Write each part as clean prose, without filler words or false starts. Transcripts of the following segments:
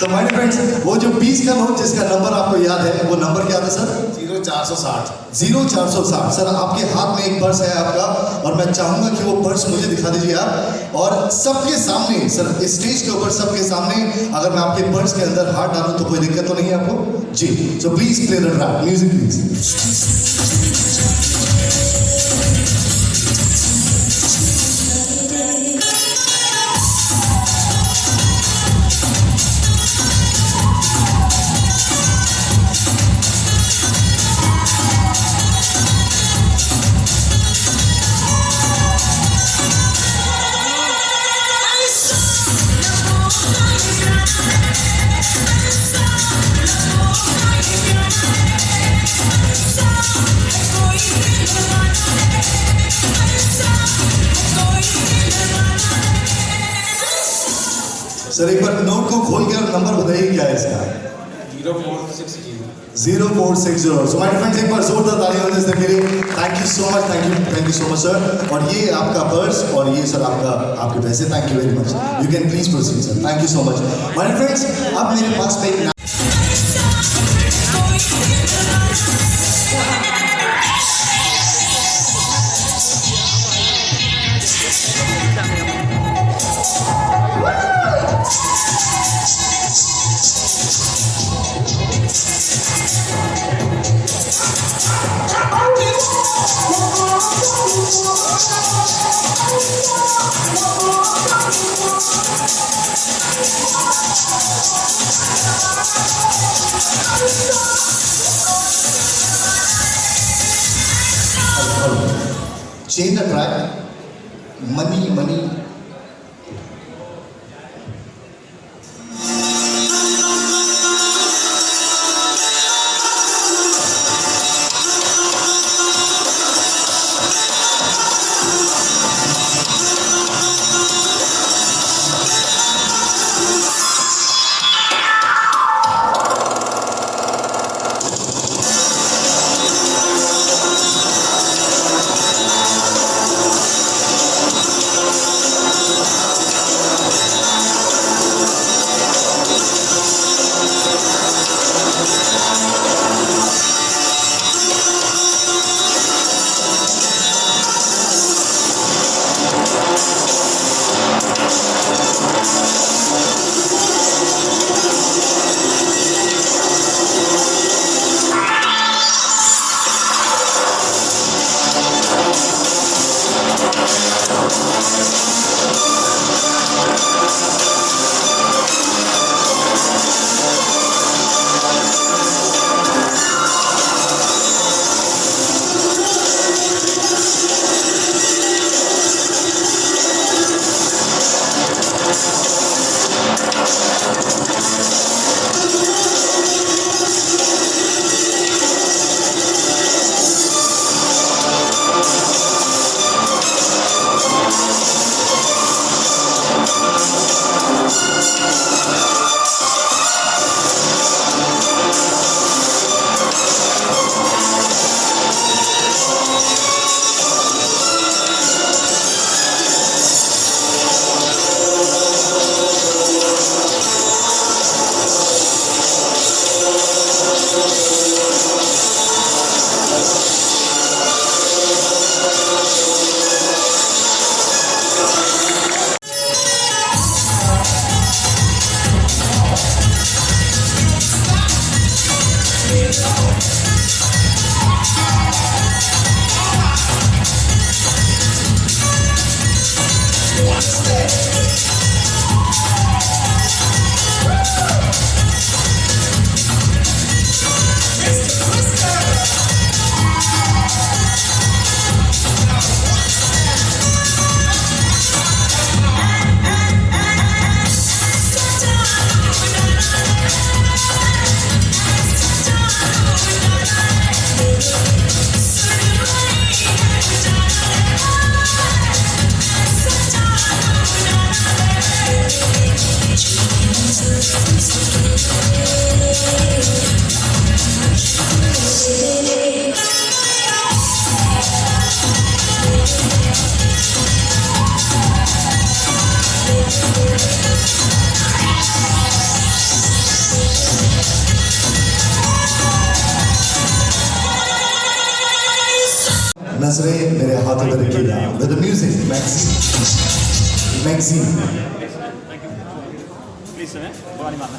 तो my friends, वो जो 20 का नोट जिसका नंबर आपको याद है, वो नंबर क्या था सर? 0460। 0460। सर आपके हाथ में एक पर्स है आपका, और मैं चाहूंगा कि वो पर्स मुझे दिखा दीजिए आप, और सबके सामने सर, स्टेज के ऊपर सबके सामने अगर मैं आपके पर्स के अंदर हाथ डालूं तो कोई दिक्कत तो नहीं है आपको जी? So please play the track, music please. Sir एक बार नोट को खोल के और नंबर बताइए क्या है इसका? 0460। 0460। सो माय फ्रेंड्स, एक बार जोरदार तालियां दें इसके लिए। Thank you so much, thank you so much sir. और ये आपका पर्स और ये सर आपके पैसे। Thank you very much. You can please proceed sir. Thank you so much. My friends, अब मेरे पास में एक change the track. Money. नजरें मेरे हाथों पर रखिएगा with the music magazine please सुने गोली मारना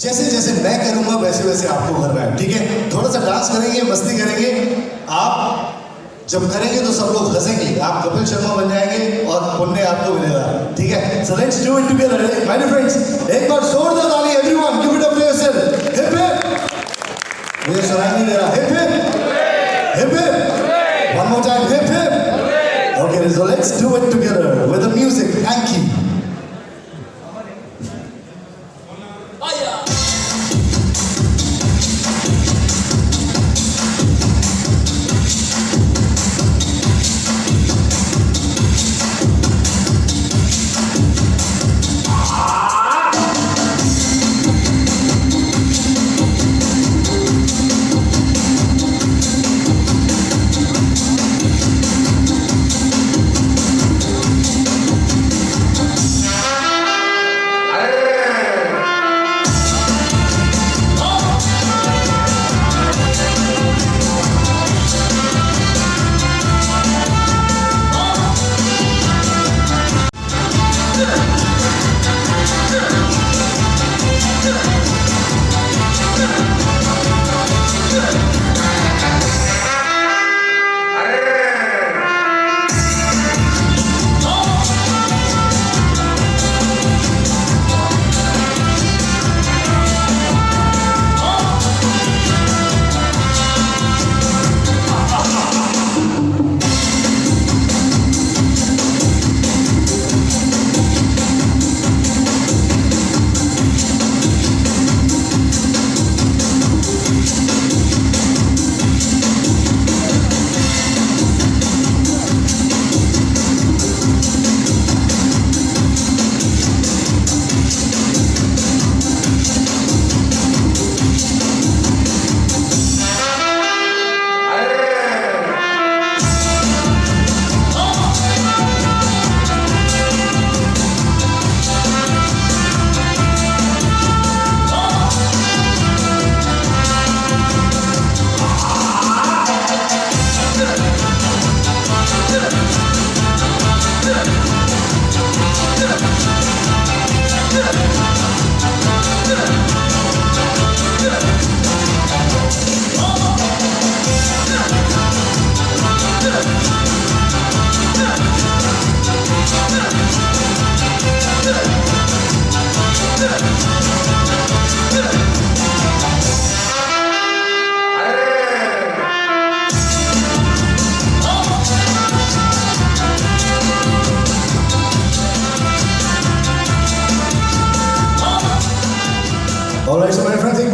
जैसे जैसे मैं करूंगा वैसे वैसे आपको करना है, ठीक है? थोड़ा सा डांस करेंगे, मस्ती करेंगे। आप जब करेंगे तो सब लोग हंसेंगे, आप कपिल शर्मा बन जाएंगे और पुण्य आपको मिलेगा, ठीक है? So let's do it together my dear friends. एक बार जोरदार ताली everyone, give it up for yourself. Hip hip. मुझे सुनाई नहीं दे रहा। Hip hip hip hip. One more time hip hip. Okay, so let's do it together with the music. Thank you.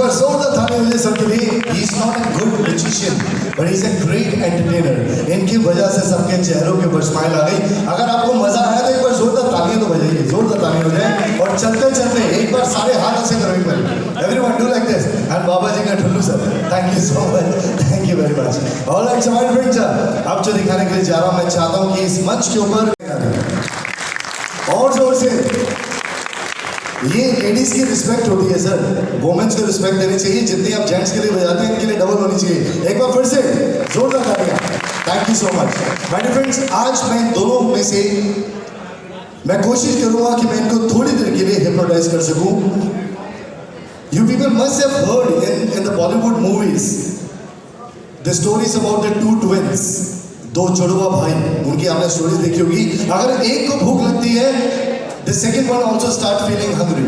बार जोरदार ताली हो जाए सबके लिए। He is not a good magician, but he is a great entertainer. इनकी वजह से सबके चेहरों के ऊपर स्माइल आ गई। अगर आपको मजा आया तो एक बार जोरदार तालियां तो बजाइए, जोरदार ताली हो जाए। और चलते चलते एक बार सारे हाथ ऐसे करो एक बार। Everyone do like this. And बाबा जी का ठुल्लू sir, thank you so much, thank you very much. All right, so my friends, अब जो दिखाने के लिए जा रहा हूँ, मैं चाहता हूँ कि इस मंच के ऊपर और जोर से, ये लेडीज की रिस्पेक्ट होती है सर, वुमेन्स को रिस्पेक्ट देनी चाहिए। जितनी आप जेंट्स के लिए बजाते हैं इनके लिए डबल होनी चाहिए। एक बार फिर से जोरदार तालियां। Thank you so much my dear friends. आज मैं दोनों में से मैं कोशिश करूंगा कि मैं इनको थोड़ी देर के लिए हिप्नोटाइज कर सकूं। You people must have heard in the Bollywood movies the stories about the two twins, दो जुड़वा भाई, उनकी आपने स्टोरीज देखी होगी। अगर एक को भूख लगती है, the second one also start feeling hungry.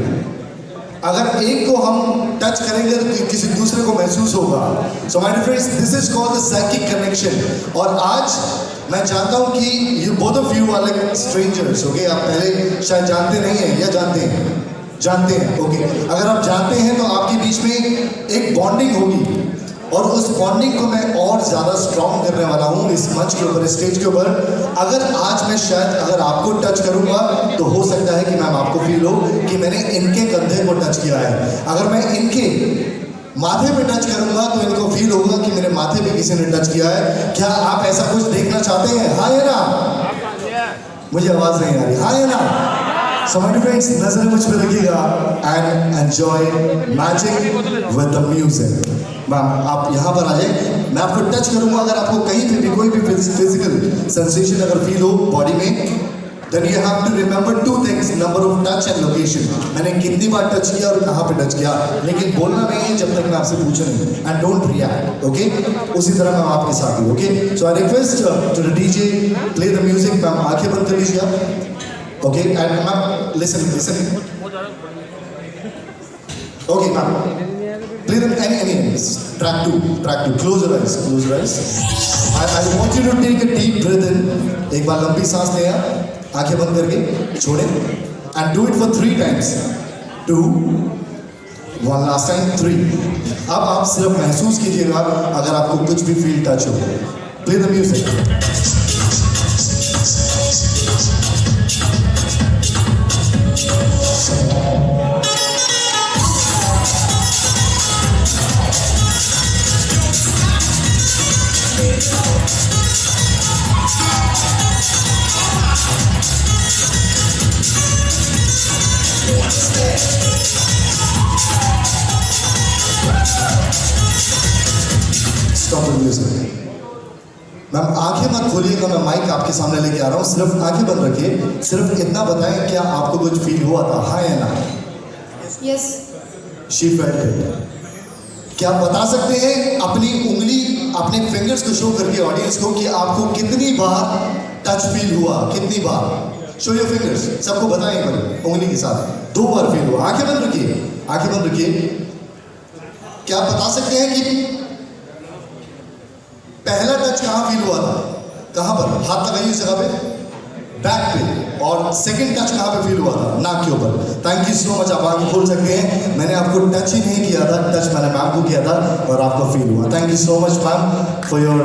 अगर एक को हम टच करेंगे तो किसी दूसरे को महसूस होगा। So my dear friends, this is called the psychic connection. और आज मैं चाहता हूँ कि you both of you are like strangers, okay? आप पहले शायद जानते नहीं हैं या जानते हैं? जानते हैं, okay? अगर आप जानते हैं तो आपके बीच में एक बॉन्डिंग होगी और उस बॉन्डिंग को मैं और ज़्यादा स्ट्रॉन्ग करने वाला हूँ इस मंच के ऊपर, स्टेज के ऊपर। अगर आज मैं शायद अगर आपको टच करूँगा तो हो सकता है कि मैम आपको फील हो कि मैंने इनके कंधे को टच किया है। अगर मैं इनके माथे पे टच करूँगा तो इनको फील होगा कि मेरे माथे पे किसी ने टच किया है। क्या आप ऐसा कुछ देखना चाहते हैं? हाँ या ना? मुझे आवाज़ नहीं आ रही। हाँ या ना? So my friends, नजरें मुझ पे रखिएगा and enjoy magic with the music. Ma'am आप यहाँ पर आ जाए, मैं आपको टच करूँगा। अगर आपको कहीं पे भी कोई भी फिजिकल सेंसेशन अगर फील हो बॉडी में, then you have to remember two things, number of touch and location. मैंने कितनी बार टच किया और कहाँ पे टच किया, लेकिन बोलना नहीं है जब तक मैं आपसे पूछूं नहीं। And don't react, okay? उसी तरह मैं आपके साथ हूँ, okay? So I request to the DJ play the music. Ma'am आंखें बंद कर लीजिए आप, okay? And ma'am listen. Okay, ma'am. Play them any track two. Close your eyes. I want you to take a deep breath in. एक बार लंबी सांस लें आप, आंखें बंद करके छोड़ें, and do it for 3 times. 2, 1 last time, 3. अब आप सिर्फ महसूस कीजिएगा अगर आपको कुछ भी फील टच हो। Play the music. Stop the music. Ma'am आंखें मत खोलिएगा, मैं माइक आपके सामने लेके आ रहा हूँ, सिर्फ आंखें बंद रखिए। सिर्फ इतना बताएं क्या आपको कुछ फील हुआ था? हाँ या ना? Yes. She felt it. क्या आप बता सकते हैं अपनी उंगली, अपने फिंगर्स को शो करके ऑडियंस को कि आपको कितनी बार टच फील हुआ? कितनी बार? शो योर फिंगर्स, सबको बताएं एक बार उंगली के साथ। 2 बार फील हुआ। आंखें बंद रखिए। क्या आप बता सकते हैं कि पहला टच कहाँ फील हुआ था? कहाँ पर? हाथ लगाइए उस जगह पे, बैक पे। और सेकंड टच कहाँ पे फील हुआ था? नाक के ऊपर। थैंक यू सो मच, आप आगे खोल सकते हैं। मैंने आपको टच ही नहीं किया था, टच मैंने मैम को किया था और आपको फील हुआ। Thank you so much ma'am for your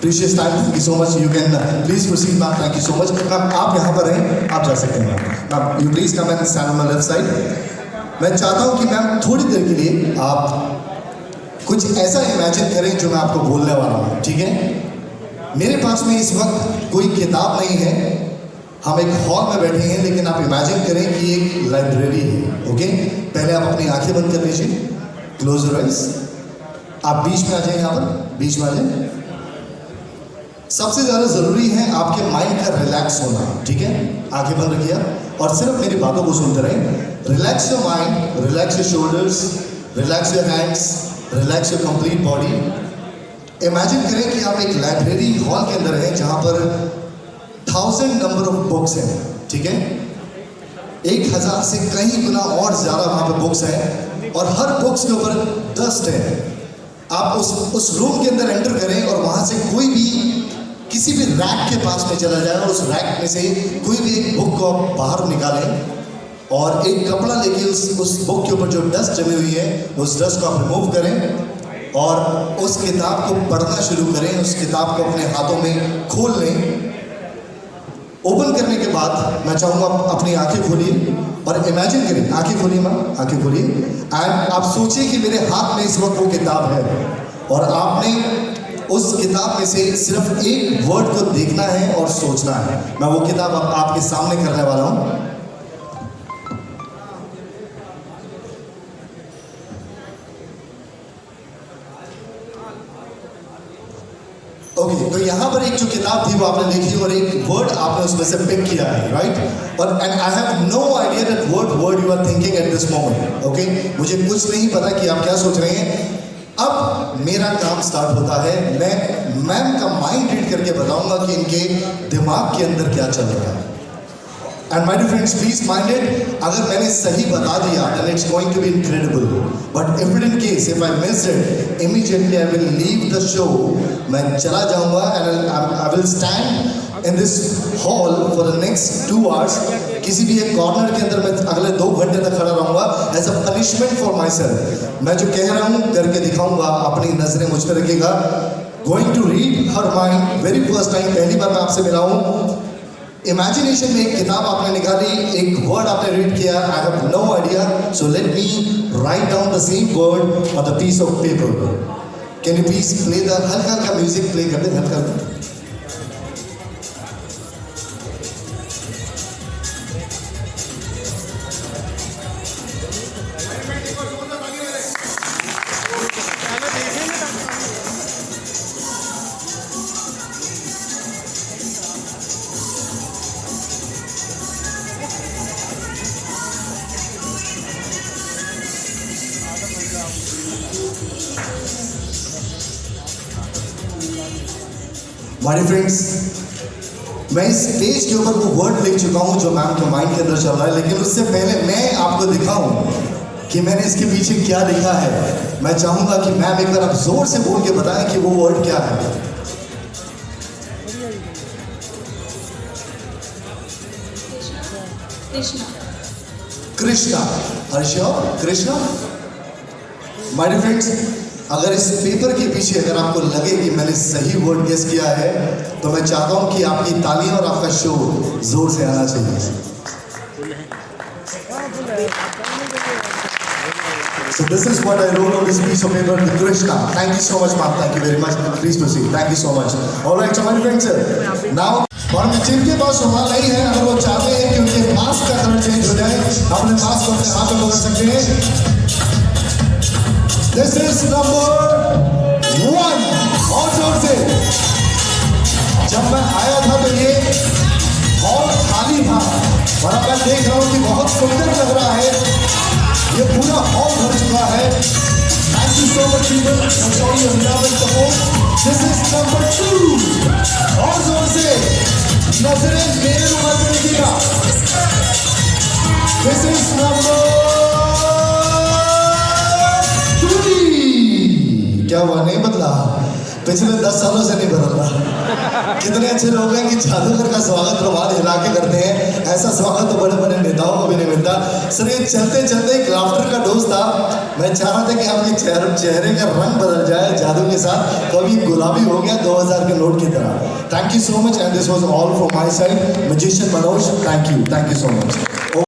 precious time. Thank you so much. You can please proceed ma'am. Thank you so much ma'am. आप यहाँ पर हैं, आप जा सकते हैं ma'am. You please come and stand on my left side. मैं चाहता हूँ कि मैम थोड़ी देर के लिए आप कुछ ऐसा इमेजिन करें जो मैं आपको बोलने वाला हूँ, ठीक है? मेरे पास में इस वक्त कोई किताब नहीं है, हम एक हॉल में बैठे हैं, लेकिन आप इमेजिन करें कि एक लाइब्रेरी है, ओके? पहले आप अपनी आंखें बंद कर लीजिए, क्लोज योर आइज। आप बीच में आ जाए, यहाँ पर बीच में आ जाए। सबसे ज़्यादा ज़रूरी है आपके माइंड का रिलैक्स होना, ठीक है? आंखें बंद रखिए और सिर्फ मेरी बातों को सुनते रहें। Relax your mind, relax your shoulders, relax your hands, relax your complete body. Imagine करें कि आप एक लाइब्रेरी हॉल के अंदर हैं जहाँ पर 1000 नंबर ऑफ बुक्स हैं, ठीक है? 1000 से कहीं गुना और ज़्यादा वहाँ पर बुक्स हैं और हर बुक्स के ऊपर डस्ट है। आप उस रूम के अंदर एंटर करें और वहाँ से कोई भी किसी भी रैक के पास में चला जाए और उस रैक में से कोई भी एक बुक को आप बाहर निकालें और एक कपड़ा लेके उस बुक के ऊपर जो डस्ट जमी हुई है उस डस्ट को आप रिमूव करें और उस किताब को पढ़ना शुरू करें। उस किताब को अपने हाथों में खोल लें। ओपन करने के बाद मैं चाहूँगा अपनी आंखें खोलिए और इमेजिन करें, आंखें खोलिए माँ, आंखें खोलिए एंड आप सोचिए कि मेरे हाथ में इस वक्त वो किताब है और आपने उस किताब में से सिर्फ एक वर्ड को देखना है और सोचना है। मैं वो किताब आपके सामने करने वाला हूँ। ओके, तो यहाँ पर एक जो किताब थी वो आपने देखी और एक वर्ड आपने उसमें से पिक किया है, राइट? और and I have no idea that word you are thinking at this moment. Okay, मुझे कुछ नहीं पता कि आप क्या सोच रहे हैं। अब मेरा काम स्टार्ट होता है। मैं मैम का माइंड रीड करके बताऊंगा कि इनके दिमाग के अंदर क्या चल रहा है। And my dear friends, please mind it, अगर मैंने सही बता दिया then it's going to be incredible, but if in case if I miss it immediately I will leave the show. मैं चला जाऊंगा and I will stand in this hall for the next 2 hours. किसी भी एक corner के अंदर मैं अगले 2 घंटे तक खड़ा रहूंगा as a punishment for myself. मैं जो कह रहा हूँ करके दिखाऊंगा, अपनी नजरें मुझ पर रखिएगा। Going to read her mind, very first time, पहली बार मैं आपसे मिला हूँ। इमेजिनेशन में एक किताब आपने निकाली, एक वर्ड आपने रीड किया, I have no idea, so let me write down the same word on the piece of paper. Can you please play the हल्का हल्का म्यूजिक प्ले कर दे, हल्का। माय फ्रेंड्स, मैं इस पेज के ऊपर वो वर्ड लिख चुका हूँ जो मैम के माइंड के अंदर चल रहा है, लेकिन उससे पहले मैं आपको दिखाऊं कि मैंने इसके पीछे क्या लिखा है। मैं चाहूंगा कि मैम एक बार आप जोर से बोल के बताएं कि वो वर्ड क्या है। कृष्णा। हर्षो कृष्णा। माय डियर फ्रेंड्स, अगर इस पेपर के पीछे अगर आपको लगे कि मैंने सही वर्ड गेस किया है तो मैं चाहता हूं कि आपकी तालियां और आपका शोर जोर से आना चाहिए। So this is what I wrote on this piece of paper, the Krishna. Thank you so much, ma'am. Thank you very much. Please proceed. Thank you so much. All right, so my friends, now और जिनके पास रुमाल नहीं है, अगर वो चाहते हैं कि उनके मास्क का कलर चेंज हो जाए, अपने मास्क को अपने हाथ में पकड़ सकते हैं। This is number 1। और जोर से। जब मैं आया था तो ये हॉल खाली था और अब मैं देख रहा हूँ कि बहुत सुंदर लग रहा है। ये पूरा हॉल भर चुका है। Thank you so much people for showing your love and support. This is number 2। और जोर से नजरें मेरे रुमाल पे रखिएगा। This is number 3। क्या हुआ, नहीं बदला? पिछले 10 सालों से नहीं बदल रहा। कितने अच्छे लोग हैं कि जादूगर का स्वागत रुमाल हिला के करते हैं। ऐसा स्वागत तो बड़े बड़े नेताओं को भी नहीं मिलता। सर ये चलते चलते एक लाफ्टर का डोज था। मैं चाह रहा था कि आपके चेहरे का रंग बदल जाए जादू के साथ, तो अभी गुलाबी हो गया 2000 के नोट की तरह। Thank you so much and this was all from my side. Magician Manoj, thank you so much.